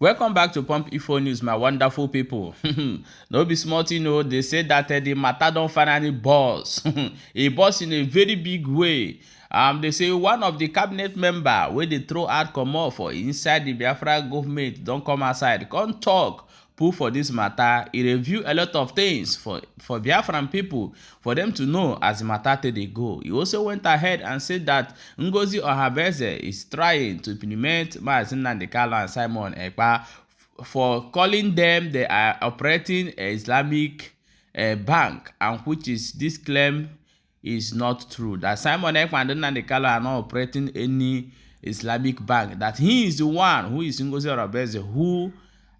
Welcome back to Pump Info News, my wonderful people. No be small thing, no. They say that the matter don't finally burst. It burst in a very big way. They say one of the cabinet member where they throw out comot for inside the Biafra government don't come outside, come talk, pull for this matter. He review a lot of things for Biafran people, for them to know as the matter till they go. He also went ahead and said that Ngozi Orabueze is trying to implement Mazi Nnamdi Kanu and Simon Ekpa for calling them they are operating an Islamic bank, and which is this claim is not true. That Simon Ekpa and Nnamdi Kanu are not operating any Islamic bank. That he is the one who is Ngozi Orabueze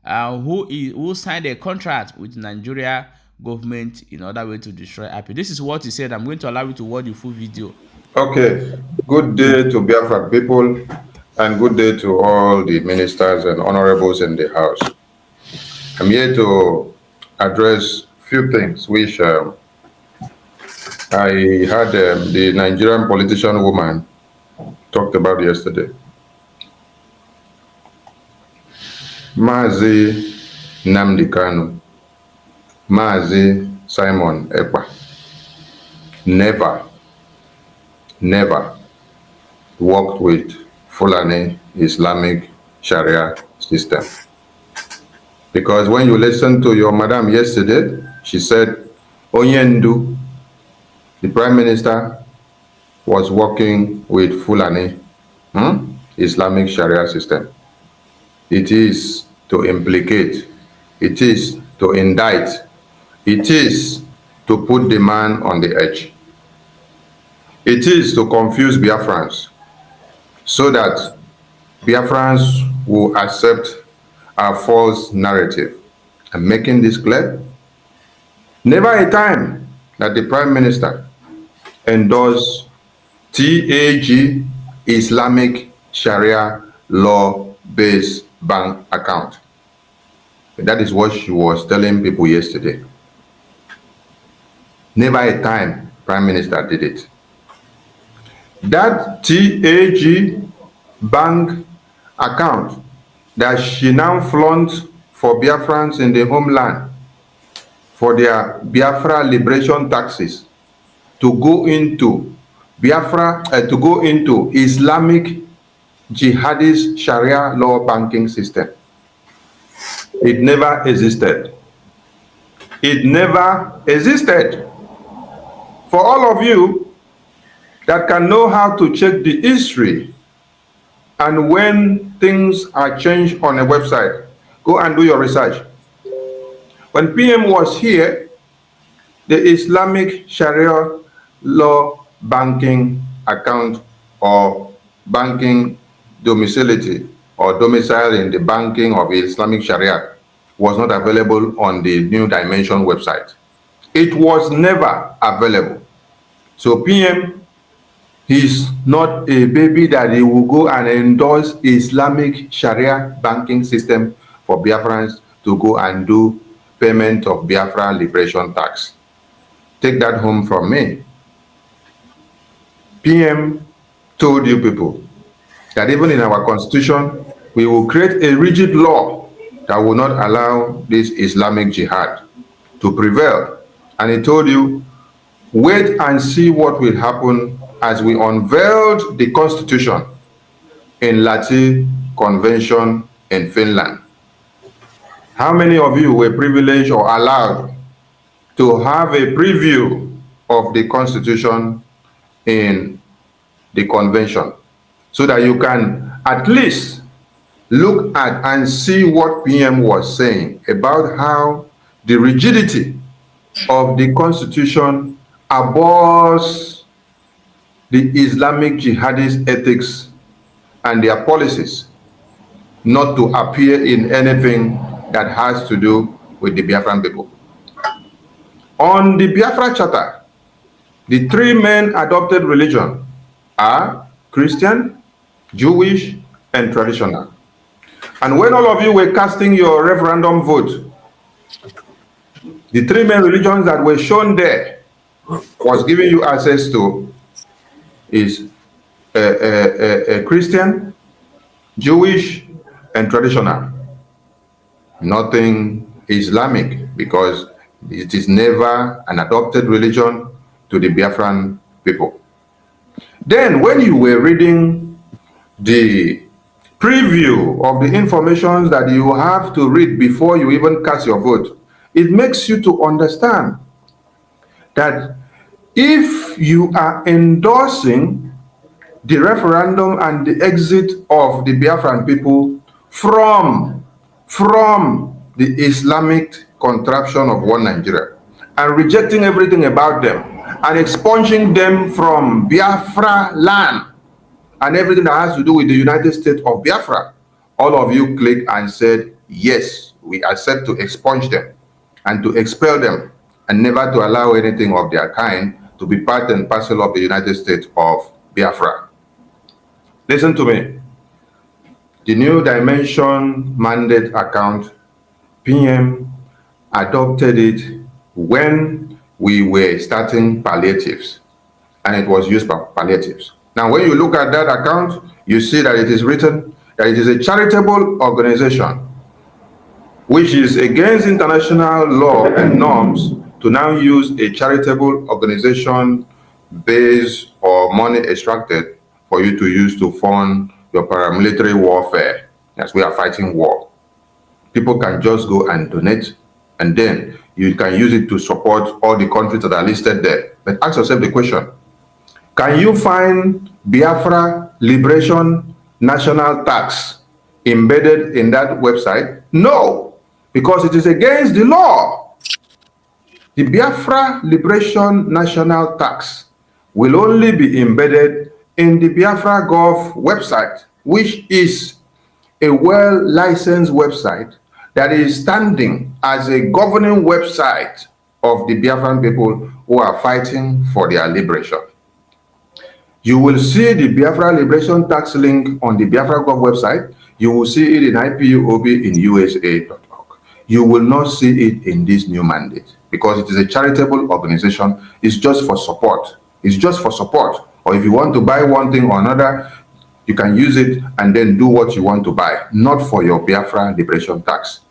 who signed a contract with Nigeria government in order way to destroy IP. This is what he said. I'm going to allow you to watch the full video. Okay, good day to Biafra people, and good day to all the ministers and honorables in the house. I'm here to address a few things which I had the Nigerian politician woman talked about yesterday. Mazi Nnamdi Kanu, Mazi Simon Ekpa never worked with Fulani Islamic Sharia system. Because when you listen to your madam yesterday, she said Onyendu, the prime minister, was working with Fulani Islamic Sharia system. It is to implicate, it is to indict, it is to put the man on the edge. It is to confuse Biafrans so that Biafrans will accept our false narrative. I'm making this clear. Never a time that the Prime Minister endorsed TAG, Islamic Sharia law-based bank account. That is what she was telling people yesterday. Never a time Prime Minister did it. That TAG bank account that she now flaunts for Biafrans in the homeland for their Biafra liberation taxes to go into Biafra, to go into Islamic jihadist Sharia law banking system. It never existed. It never existed. For all of you that can know how to check the history, and when things are changed on a website, go and do your research. When PM was here, the Islamic Sharia law banking account or banking domicility or domicile in the banking of Islamic Sharia was not available on the New Dimension website. It was never available. So PM, he's not a baby that he will go and endorse Islamic Sharia banking system for Biafrans to go and do payment of Biafra liberation tax. Take that home from me. PM told you people that even in our constitution, we will create a rigid law that will not allow this Islamic jihad to prevail. And he told you, wait and see what will happen as we unveiled the constitution in Lahti Convention in Finland. How many of you were privileged or allowed to have a preview of the constitution in the convention so that you can at least look at and see what PM was saying about how the rigidity of the constitution abhors the Islamic jihadist ethics and their policies not to appear in anything that has to do with the Biafran people. On the Biafra Charter, the three main adopted religions are Christian, Jewish, and traditional. And when all of you were casting your referendum vote, the three main religions that were shown there was giving you access to is Christian, Jewish, and traditional. nothing Islamic, because it is never an adopted religion to the Biafran people. Then when you were reading the preview of the information that you have to read before you even cast your vote, it makes you to understand that if you are endorsing the referendum and the exit of the Biafran people from the Islamic contraption of one Nigeria, and rejecting everything about them and expunging them from Biafra land and everything that has to do with the United States of Biafra, all of you clicked and said, yes, we accept to expunge them and to expel them and never to allow anything of their kind to be part and parcel of the United States of Biafra. Listen to me. The New Dimension mandate account, PM adopted it when we were starting palliatives, and it was used for palliatives. Now, when you look at that account, you see that it is written that it is a charitable organization, which is against international law and norms to now use a charitable organization base or money extracted for you to use to fund your paramilitary warfare, as we are fighting war. People can just go and donate, and then you can use it to support all the countries that are listed there. But ask yourself the question, can you find Biafra Liberation National Tax embedded in that website? No, because it is against the law. The Biafra Liberation National Tax will only be embedded in the Biafra Gov website, which is a well-licensed website that is standing as a governing website of the Biafran people who are fighting for their liberation. You will see the Biafra Liberation Tax link on the Biafra Gov website. You will see it in IPUOB in USA.org. You will not see it in this new mandate because it is a charitable organization. It's just for support. It's just for support. Or if you want to buy one thing or another, you can use it and then do what you want to buy, not for your Biafra Liberation Tax.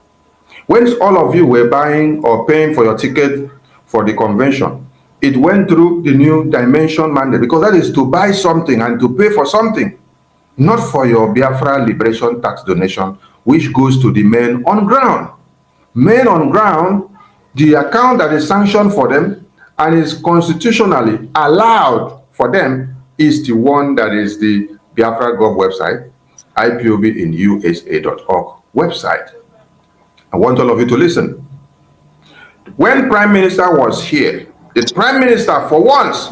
When all of you were buying or paying for your ticket for the convention, it went through the New Dimension mandate, because that is to buy something and to pay for something, not for your Biafra Liberation Tax donation, which goes to the men on ground. Men on ground, the account that is sanctioned for them and is constitutionally allowed for them is the one that is the Biafra Gov website, IPOB in USA.org website. I want all of you to listen. When Prime Minister was here, the Prime Minister for once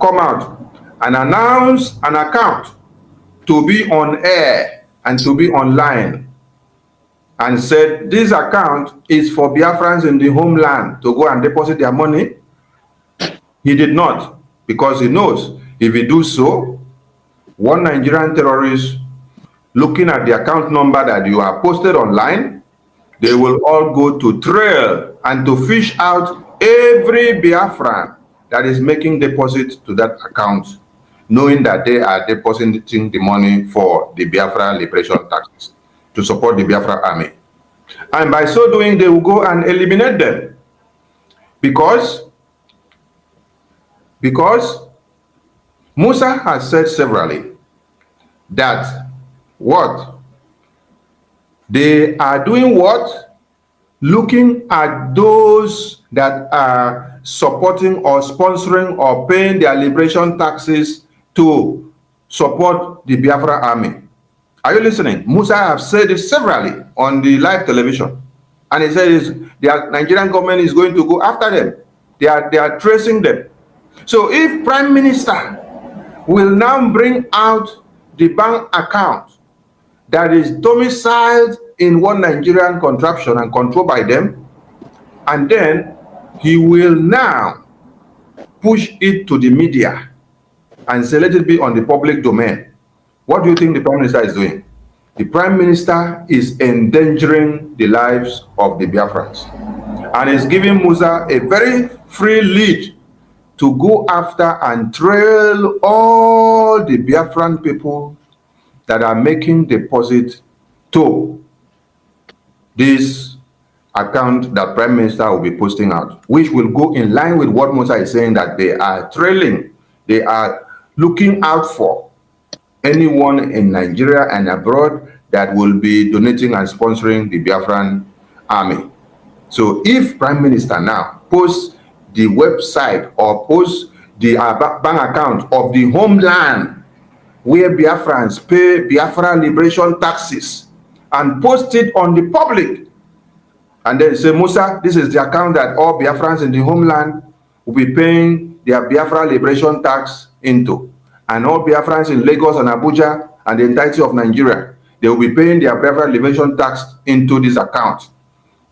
come out and announce an account to be on air and to be online, and said this account is for Biafrans in the homeland to go and deposit their money. He did not, because he knows if he do so, one Nigerian terrorist looking at the account number that you have posted online, they will all go to trail and to fish out every Biafran that is making deposit to that account, knowing that they are depositing the money for the Biafra Liberation Taxes to support the Biafra army. And by so doing, they will go and eliminate them. Because Musa has said severally that what? They are doing what? Looking at those that are supporting or sponsoring or paying their liberation taxes to support the Biafra army. Are you listening? Musa has said it severally on the live television. And he says the Nigerian government is going to go after them. They are tracing them. So if Prime Minister will now bring out the bank account that is domiciled in one Nigerian contraption and controlled by them, and then he will now push it to the media and say let it be on the public domain, what do you think the Prime Minister is doing? The Prime Minister is endangering the lives of the Biafrans and is giving Musa a very free lead to go after and trail all the Biafran people that are making deposit to this account that Prime Minister will be posting out, which will go in line with what Musa is saying, that they are trailing, they are looking out for anyone in Nigeria and abroad that will be donating and sponsoring the Biafran army. So if Prime Minister now posts the website or posts the bank account of the homeland where Biafrans pay Biafra liberation taxes and post it on the public, and then say, Musa, this is the account that all Biafrans in the homeland will be paying their Biafra liberation tax into, and all Biafrans in Lagos and Abuja and the entirety of Nigeria, they will be paying their Biafra liberation tax into this account.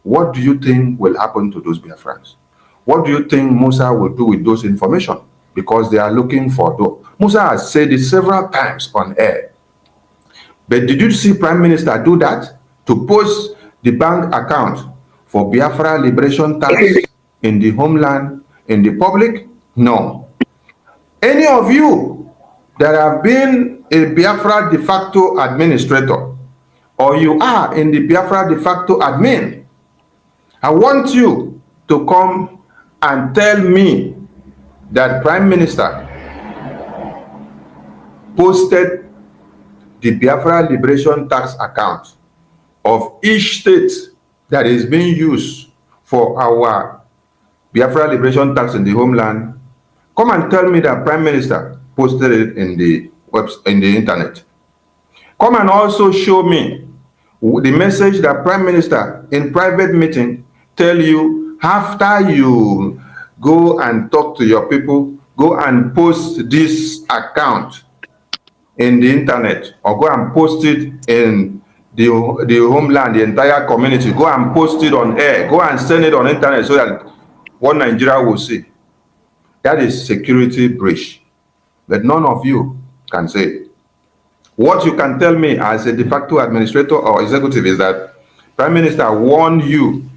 What do you think will happen to those Biafrans? What do you think Musa will do with those information? Because they are looking for those. Musa has said it several times on air. But did you see Prime Minister do that? To post the bank account for Biafra liberation tax in the homeland, in the public? No. Any of you that have been a Biafra de facto administrator, or you are in the Biafra de facto admin, I want you to come and tell me that Prime Minister posted the Biafra liberation tax account of each state that is being used for our Biafra liberation tax in the homeland. Come and tell me that Prime Minister posted it in the internet. Come and also show me the message that Prime Minister in private meeting tell you after you go and talk to your people, go and post this account in the internet, or go and post it in the homeland, the entire community, go and post it on air, go and send it on internet so that what Nigeria will see. That is security breach. But none of you can say it. What you can tell me as a de facto administrator or executive is that Prime Minister warned you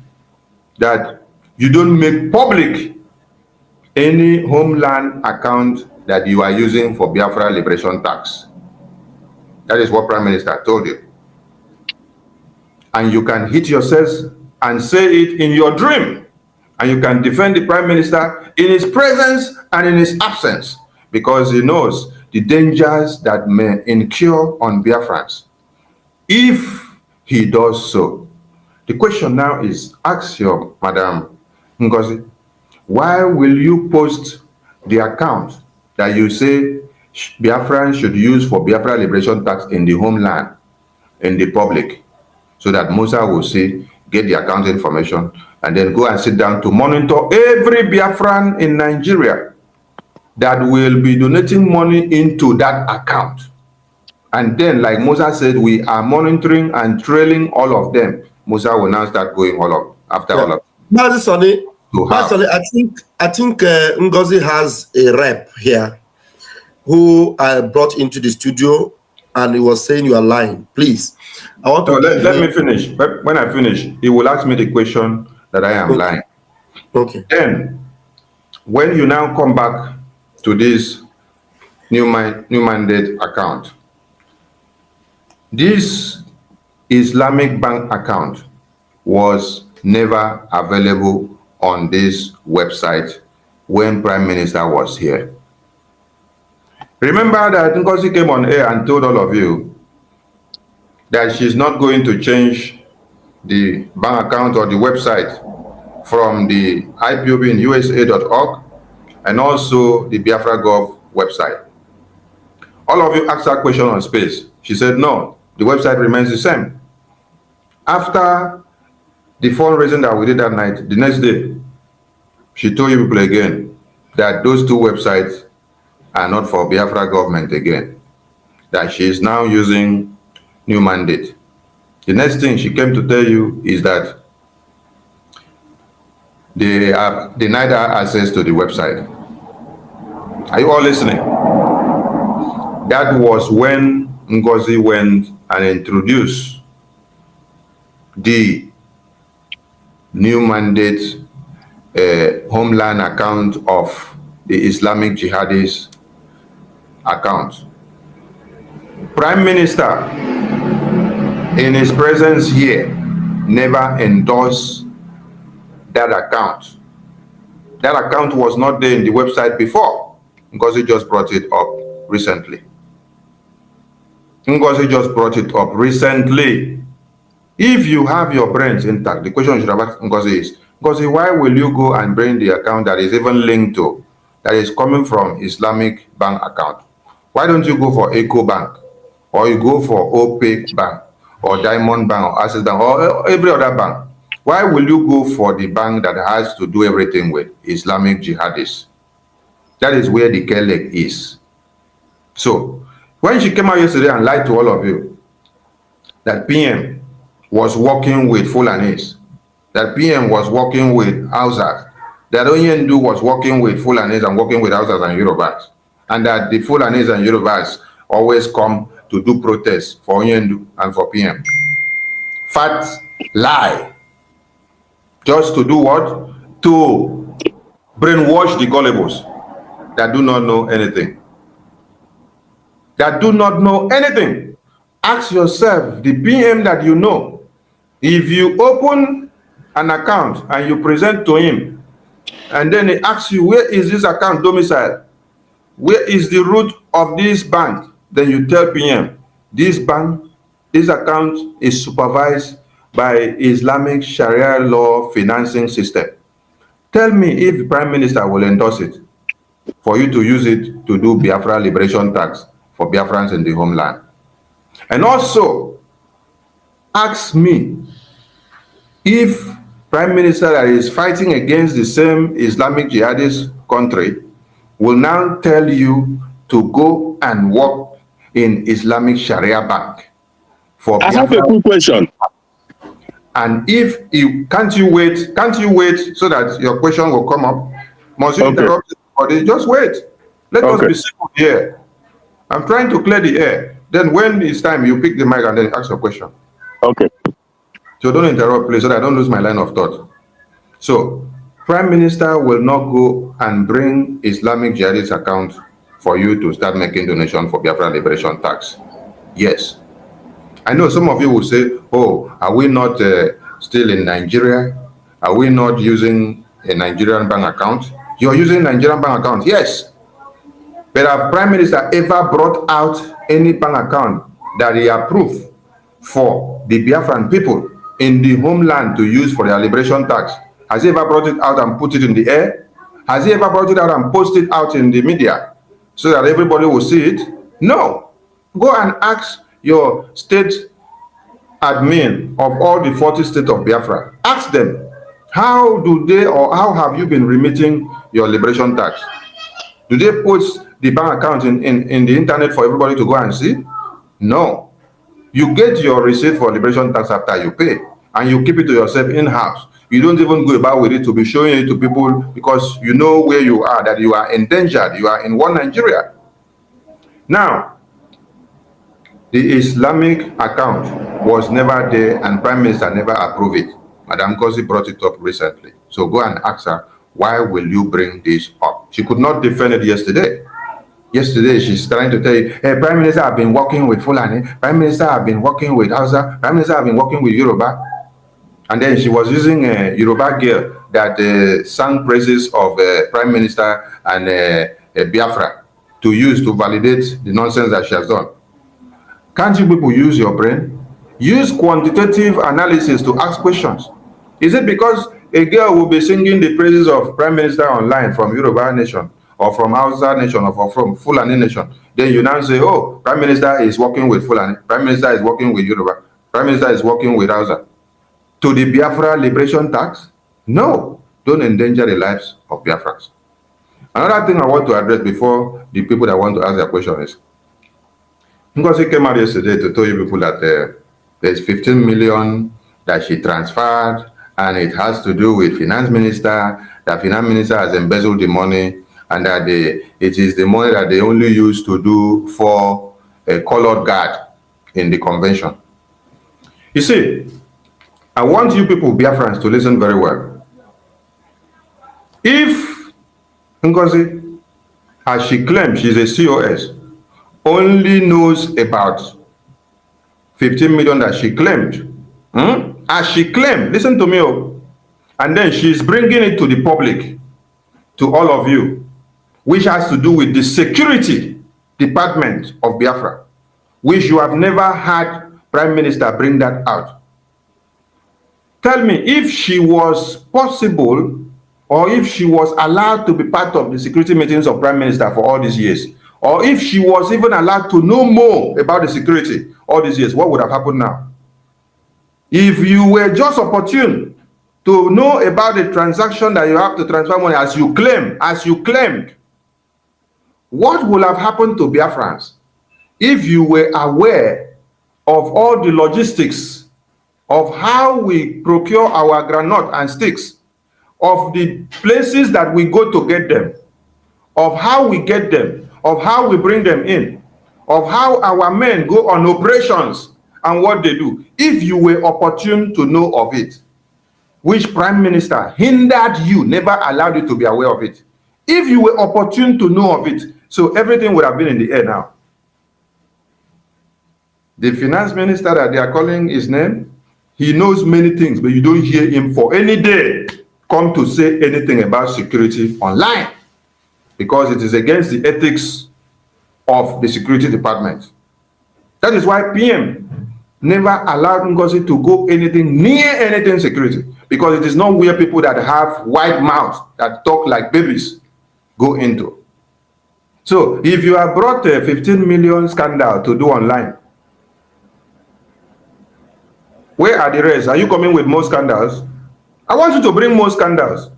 that you don't make public any homeland account that you are using for Biafra liberation tax. That is what Prime Minister told you. And you can hit yourselves and say it in your dream. And you can defend the Prime Minister in his presence and in his absence, because he knows the dangers that may incur on Biafrans if he does so. The question now is, ask your Madam Ngozi, why will you post the account that you say Biafrans should use for Biafra liberation tax in the homeland, in the public, so that Musa will see, get the account information, and then go and sit down to monitor every Biafran in Nigeria that will be donating money into that account? And then, like Musa said, we are monitoring and trailing all of them. Musa will now start going all of after all of them. Sonny, I think Ngozi has a rep here who I brought into the studio, and he was saying you are lying. Please, I want to let me finish. But when I finish, he will ask me the question that I am lying. Okay. Then, when you now come back to this new mandate account, this Islamic bank account was never available on this website when Prime Minister was here. Remember that Ngozi came on air and told all of you that she's not going to change the bank account or the website from the IPOBinusa.org and also the Biafra Gov website. All of you asked that question on Space. She said, no, the website remains the same. After the fundraising that we did that night, the next day, she told you people again that those two websites are not for Biafra government again, that she is now using new mandate. The next thing she came to tell you is that they have denied her access to the website. Are you all listening? That was when Ngozi went and introduced the new mandate homeland account of the Islamic jihadist account. Prime Minister, in his presence here, never endorsed that account. That account was not there in the website before. Ngozi just brought it up recently. Ngozi just brought it up recently. If you have your brains intact, the question you should have asked Ngozi is, Ngozi, why will you go and bring the account that is even linked to, that is coming from Islamic bank account? Why don't you go for Eco Bank, or you go for OPEC Bank, or Diamond Bank, or Access Bank, or every other bank? Why will you go for the bank that has to do everything with Islamic jihadists? That is where the Kelek is. So, when she came out yesterday and lied to all of you that PM was working with Fulanis, that PM was working with Hausas, that Onyendu was working with Fulanis and working with Hausas and Yorubas, and that the Fulanis and Yorubas always come to do protests for Onyendu and for PM. Fat lie. Just to do what? To brainwash the gullibles that do not know anything. That do not know anything. Ask yourself, the PM that you know, if you open an account and you present to him, and then he asks you, where is this account domicile? Where is the root of this bank? Then you tell PM, this bank, this account is supervised by Islamic Sharia law financing system. Tell me if the Prime Minister will endorse it for you to use it to do Biafra liberation tax for Biafrans in the homeland. And also, ask me if Prime Minister that is fighting against the same Islamic jihadist country will now tell you to go and work in Islamic Sharia Bank for Biafra. I have a quick question. And if you can't you wait so that your question will come up? Must you interrupt somebody? Just wait. Let us be simple here. I'm trying to clear the air. Then when it's time, you pick the mic and then ask your question. Okay. So don't interrupt, please, so that I don't lose my line of thought. So, Prime Minister will not go and bring Islamic jihadist account for you to start making donation for Biafra liberation tax. Yes. I know some of you will say, oh, are we not still in Nigeria? Are we not using a Nigerian bank account? You're using Nigerian bank account, yes. But have Prime Minister ever brought out any bank account that he approved for the Biafran people in the homeland to use for their liberation tax? Has he ever brought it out and put it in the air? Has he ever brought it out and posted it out in the media so that everybody will see it? No. Go and ask your state admin of all the 40 states of Biafra. Ask them, how do they, or how have you been remitting your liberation tax? Do they post the bank account in the internet for everybody to go and see? No. You get your receipt for liberation tax after you pay, and you keep it to yourself in-house. You don't even go about with it to be showing it to people because you know where you are, that you are endangered, you are in one Nigeria. Now, the Islamic account was never there and Prime Minister never approved it. Madam Ngozi brought it up recently. So go and ask her, why will you bring this up? She could not defend it yesterday. Yesterday, she's trying to tell you, hey, Prime Minister, I've been working with Fulani. Prime Minister, I've been working with Hausa. Prime Minister, I've been working with Yoruba. And then she was using a Yoruba girl that sang praises of Prime Minister and Biafra to use to validate the nonsense that she has done. Can't you people use your brain? Use quantitative analysis to ask questions. Is it because a girl will be singing the praises of Prime Minister online from Yoruba Nation, or from Hausa Nation, or from Fulani Nation? Then you now say, oh, Prime Minister is working with Fulani, Prime Minister is working with Yoruba, Prime Minister is working with Hausa. To the Biafra liberation tax? No, don't endanger the lives of Biafrans. Another thing I want to address before the people that want to ask their question is, Ngozi came out yesterday to tell you people that there's 15 million that she transferred, and it has to do with finance minister, that finance minister has embezzled the money, and that it is the money that they only use to do for a colored guard in the convention. You see, I want you people, Biafrans, to listen very well. If Ngozi, as she claims she's a COS, only knows about 15 million that she claimed, as she claimed, listen to me, And then she's bringing it to the public, to all of you, which has to do with the security department of Biafra, which you have never had Prime Minister bring that out. Tell me, if she was possible, or if she was allowed to be part of the security meetings of Prime Minister for all these years, or if she was even allowed to know more about the security all these years, what would have happened now? If you were just opportune to know about the transaction that you have to transfer money as you claimed, what would have happened to Biafrans if you were aware of all the logistics of how we procure our granite and sticks, of the places that we go to get them, of how we get them, of how we bring them in, of how our men go on operations and what they do? If you were opportune to know of it, which Prime Minister hindered you, never allowed you to be aware of it, if you were opportune to know of it, so everything would have been in the air now. The finance minister that they are calling his name, he knows many things, but you don't hear him for any day come to say anything about security online, because it is against the ethics of the security department. That is why PM never allowed Ngozi to go anything near anything security, because it is not where people that have wide mouths, that talk like babies, go into. So if you have brought a 15 million scandal to do online, where are the rest? Are you coming with more scandals? I want you to bring more scandals.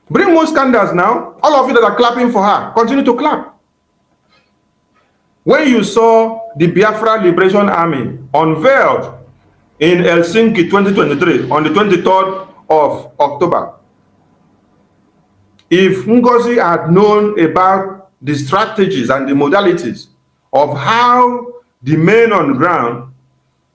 Bring more scandals now. All of you that are clapping for her, continue to clap. When you saw the Biafra Liberation Army unveiled in Helsinki 2023 on the 23rd of October, if Ngozi had known about the strategies and the modalities of how the men on the ground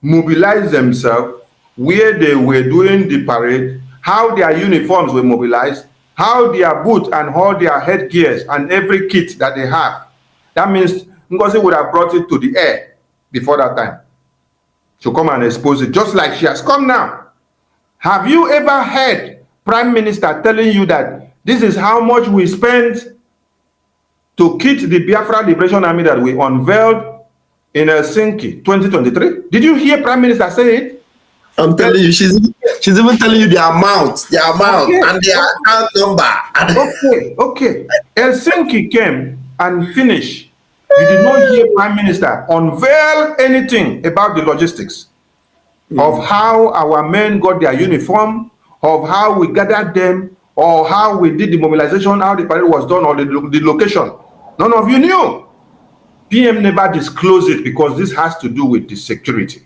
mobilized themselves, where they were doing the parade, how their uniforms were mobilized, how their boots and all their headgears and every kit that they have, that means Ngozi would have brought it to the air before that time to come and expose it, just like she has come now. Have you ever heard Prime Minister telling you that this is how much we spent to kit the Biafra Liberation Army that we unveiled in Helsinki 2023? Did you hear Prime Minister say it? I'm telling you, she's even telling you the amount, okay, and the account number. Okay. Helsinki came and finished. You did not hear Prime Minister unveil anything about the logistics of how our men got their uniform, of how we gathered them, or how we did the mobilization, how the parade was done, or the location. None of you knew. PM never disclosed it because this has to do with the security.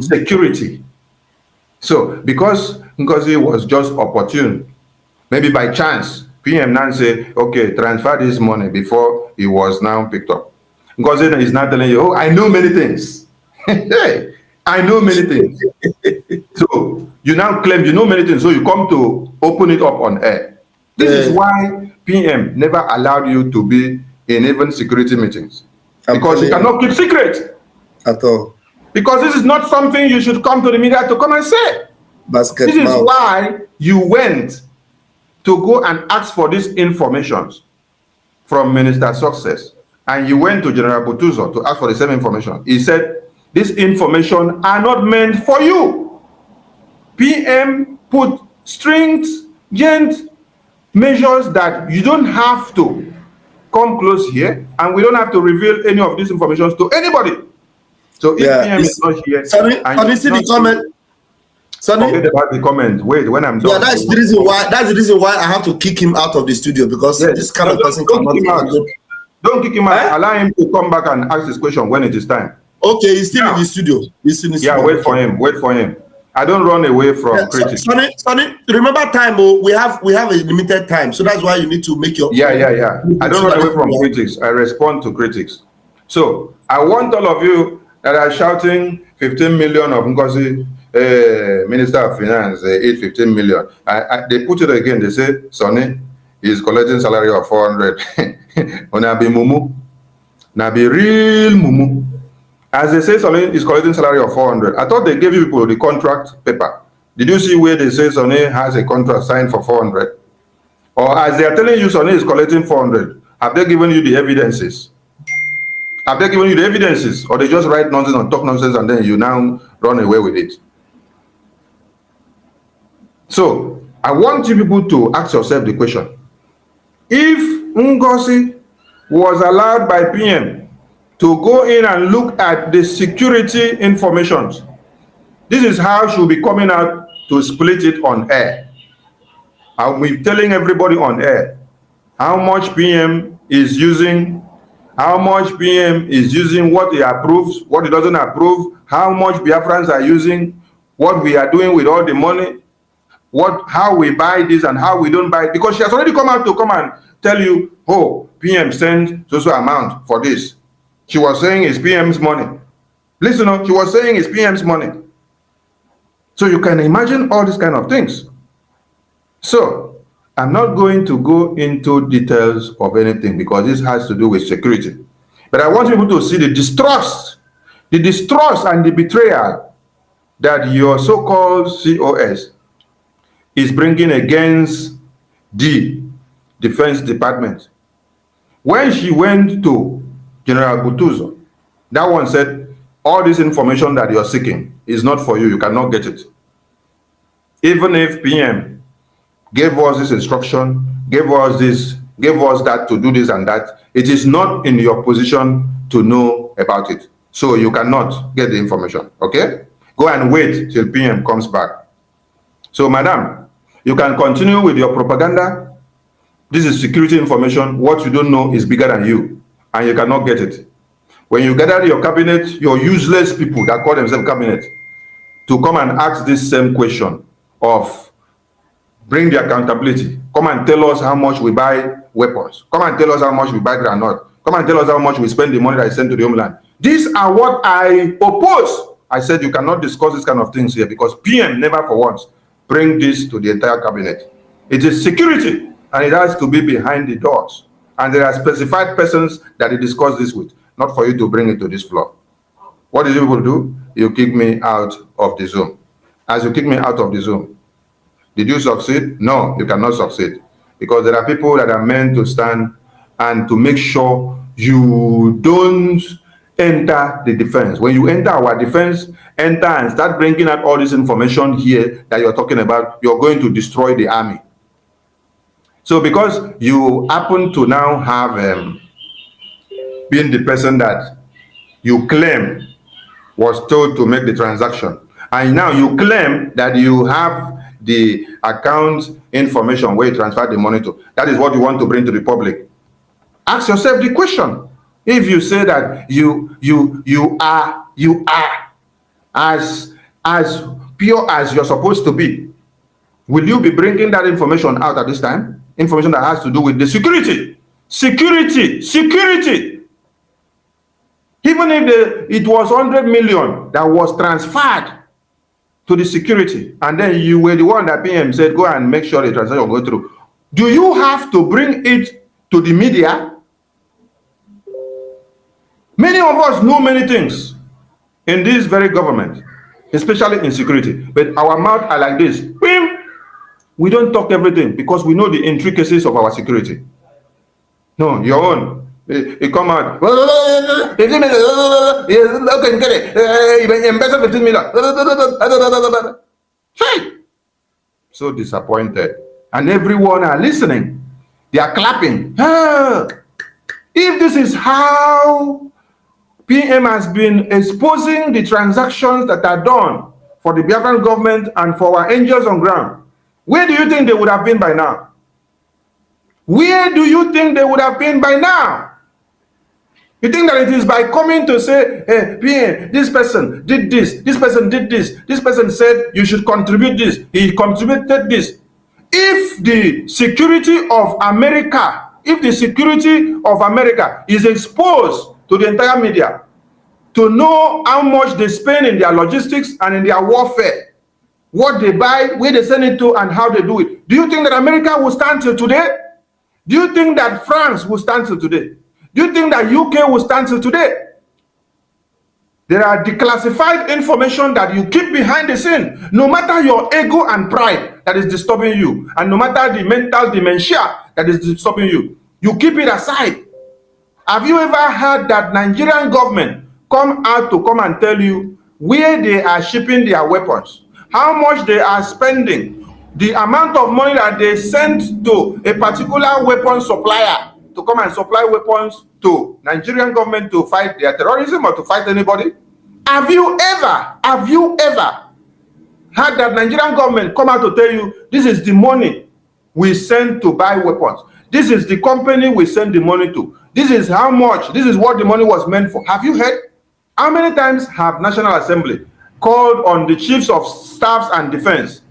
Security. So, because Ngozi was just opportune, maybe by chance, PM now say, okay, transfer this money before it was now picked up. Ngozi is not telling you, oh, I know many things. Hey, I know many things. So, you now claim you know many things, so you come to open it up on air. This is why PM never allowed you to be in even security meetings. Because you cannot keep secret. At all. Because this is not something you should come to the media to come and say. This is why you went to go and ask for these informations from Minister Success. And you went to General Butuzo to ask for the same information. He said, these information are not meant for you. PM put stringent measures that you don't have to come close here, and we don't have to reveal any of these information to anybody. So if PM is not here, Sonny, see the comment. Sonny, forget about the comment. Wait, when I'm done. Yeah, that's the reason why. That's the reason why I have to kick him out of the studio, because this kind of person cannot kick him out. Don't kick him out. Allow him to come back and ask his question when it is time. Okay, he's still in the studio. He's in the studio. Wait for him. Wait for him. I don't run away from critics. Sonny, remember time. We have a limited time, so that's why you need to make your. Yeah. I don't run away from critics. I respond to critics. So I want all of you that are shouting 15 million of Ngozi, Minister of Finance, 15 million. They put it again. They say, Sonny is collecting salary of 400. Ona be mumu, na be real mumu. As they say, Sonny is collecting salary of 400. I thought they gave you people the contract paper. Did you see where they say Sonny has a contract signed for 400? Or as they are telling you Sonny is collecting 400, have they given you the evidences? Have they given you the evidences? Or they just write nonsense and talk nonsense and then you now run away with it? So, I want you people to ask yourself the question. If Ngozi was allowed by PM to go in and look at the security information, this is how she'll be coming out to split it on air. I'll be telling everybody on air how much PM is using, how much PM is using, what he approves, what he doesn't approve, how much Biafrans are using, what we are doing with all the money, how we buy this and how we don't buy it. Because she has already come out to come and tell you, oh, PM sent so amount for this. She was saying it's PM's money. Listen up, she was saying it's PM's money. So you can imagine all these kind of things. So I'm not going to go into details of anything because this has to do with security. But I want people to see the distrust and the betrayal that your so-called COS is bringing against the Defense Department. When she went to General Butuzo, that one said, all this information that you're seeking is not for you, you cannot get it. Even if PM gave us this instruction, gave us that to do this and that, it is not in your position to know about it. So you cannot get the information, okay? Go and wait till PM comes back. So, madam, you can continue with your propaganda. This is security information. What you don't know is bigger than you, and you cannot get it. When you gather your cabinet, your useless people that call themselves cabinet, to come and ask this same question of bring the accountability. Come and tell us how much we buy weapons. Come and tell us how much we buy granite. Come and tell us how much we spend the money that is sent to the homeland. These are what I oppose. I said you cannot discuss this kind of things here because PM never for once bring this to the entire cabinet. It is security and it has to be behind the doors. And there are specified persons that they discuss this with, not for you to bring it to this floor. What did you people do? You kick me out of the Zoom. As you kick me out of the Zoom, did you succeed? No, you cannot succeed. Because there are people that are meant to stand and to make sure you don't enter the defense. When you enter our defense, enter and start bringing out all this information here that you're talking about, you're going to destroy the army. So because you happen to now have been the person that you claim was told to make the transaction, and now you claim that you have the account information where you transfer the money to, that is what you want to bring to the public. Ask yourself the question. If you say that you are as pure as you're supposed to be, will you be bringing that information out at this time? Information that has to do with the security. Even if it was 100 million that was transferred to the security, and then you were the one that PM said, go and make sure the transaction go through. Do you have to bring it to the media? Many of us know many things in this very government, especially in security, but our mouth are like this. We don't talk everything because we know the intricacies of our security. No, your own. It come out. 15 million. Okay, get it. Invest 15 million. So disappointed. And everyone are listening. They are clapping. If this is how PM has been exposing the transactions that are done for the Biafran government and for our angels on ground, where do you think they would have been by now? Where do you think they would have been by now? You think that it is by coming to say, hey, PM, this person did this, this person did this, this person said you should contribute this, he contributed this. If the security of America, is exposed to the entire media, to know how much they spend in their logistics and in their warfare, what they buy, where they send it to, and how they do it, do you think that America will stand till today? Do you think that France will stand till today? Do you think that UK will stand till today? There are declassified information that you keep behind the scene, no matter your ego and pride that is disturbing you, and no matter the mental dementia that is disturbing you, you keep it aside. Have you ever heard that Nigerian government come out to come and tell you where they are shipping their weapons, how much they are spending, the amount of money that they send to a particular weapon supplier to come and supply weapons to Nigerian government to fight their terrorism or to fight anybody? Have you ever heard that Nigerian government come out to tell you this is the money we send to buy weapons, this is the company we send the money to, this is how much, this is what the money was meant for? Have you heard? How many times have National Assembly called on the chiefs of staffs and defense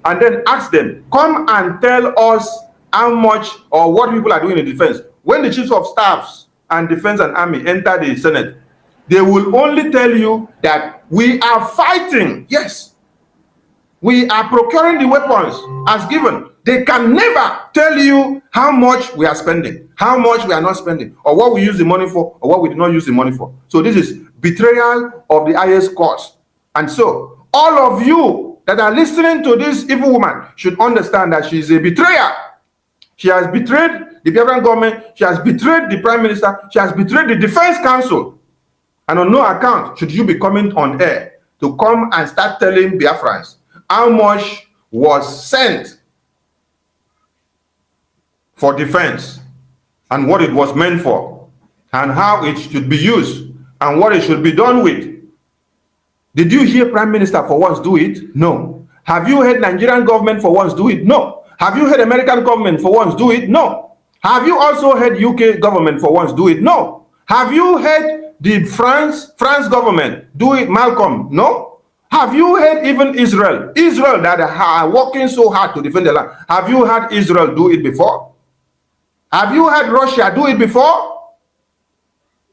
and then asked them, come and tell us how much or what people are doing in defense? When the chiefs of staffs and defense and army enter the Senate, they will only tell you that we are fighting. Yes, we are procuring the weapons as given. They can never tell you how much we are spending, how much we are not spending, or what we use the money for, or what we did not use the money for. So this is betrayal of the highest cause. And so all of you that are listening to this evil woman should understand that she is a betrayer. She has betrayed the Biafran government. She has betrayed the Prime Minister. She has betrayed the Defense Council. And on no account should you be coming on air to come and start telling Biafrans how much was sent for defense and what it was meant for and how it should be used and what it should be done with. Did you hear Prime Minister for once do it? No. Have you heard Nigerian government for once do it? No. Have you heard American government for once do it? No. Have you also heard UK government for once do it? No. Have you heard the France government do it, Malcolm? No. Have you heard even Israel that are working so hard to defend the land? Have you heard Israel do it before? Have you heard Russia do it before?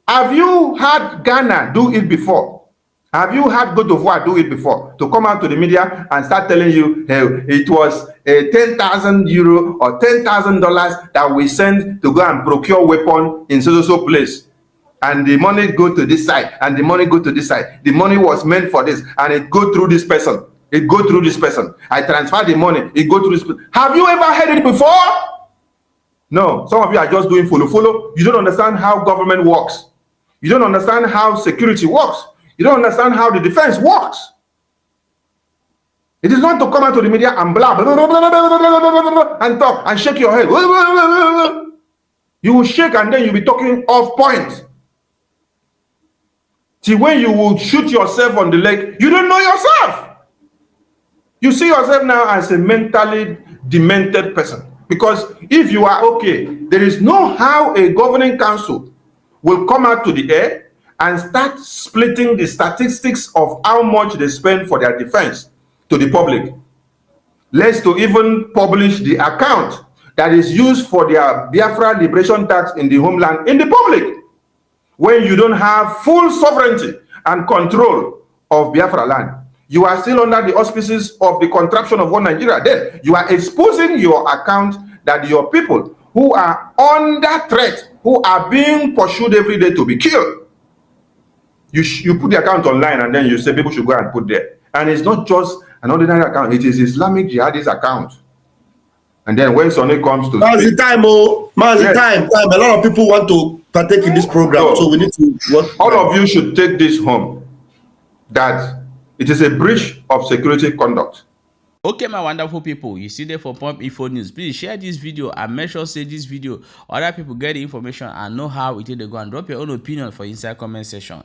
Have you heard Ghana do it before? Have you heard Govt do it before? To come out to the media and start telling you, hey, it was 10,000 euro or $10,000 that we sent to go and procure weapon in so place. And the money go to this side, and the money go to this side. The money was meant for this, and it go through this person. It go through this person. I transfer the money, it go through this person. Have you ever heard it before? No. Some of you are just doing follow. You don't understand how government works. You don't understand how security works. You don't understand how the defense works. It is not to come out to the media and blah, blah, blah, blah, blah, blah, blah, blah, blah, and talk and shake your head. You will shake and then you'll be talking off point. See, when you will shoot yourself on the leg, you don't know yourself. You see yourself now as a mentally demented person. Because if you are okay, there is no how a governing council will come out to the air and start splitting the statistics of how much they spend for their defense to the public. Less to even publish the account that is used for their Biafra liberation tax in the homeland in the public. When you don't have full sovereignty and control of Biafra land, you are still under the auspices of the contraption of one Nigeria. Then you are exposing your account that your people who are under threat, who are being pursued every day to be killed, you put the account online and then you say people should go and put there. And it's not just an ordinary account, it is Islamic jihadist account. And then when Sonny comes to time, time. A lot of people want to partake in this program, so we need to all of you should take this home, that it is a breach of security conduct. Okay, my wonderful people, you see there for Pump Info News. Please share this video and make sure say this video other people get the information and know how it is they go, and drop your own opinion for inside comment section.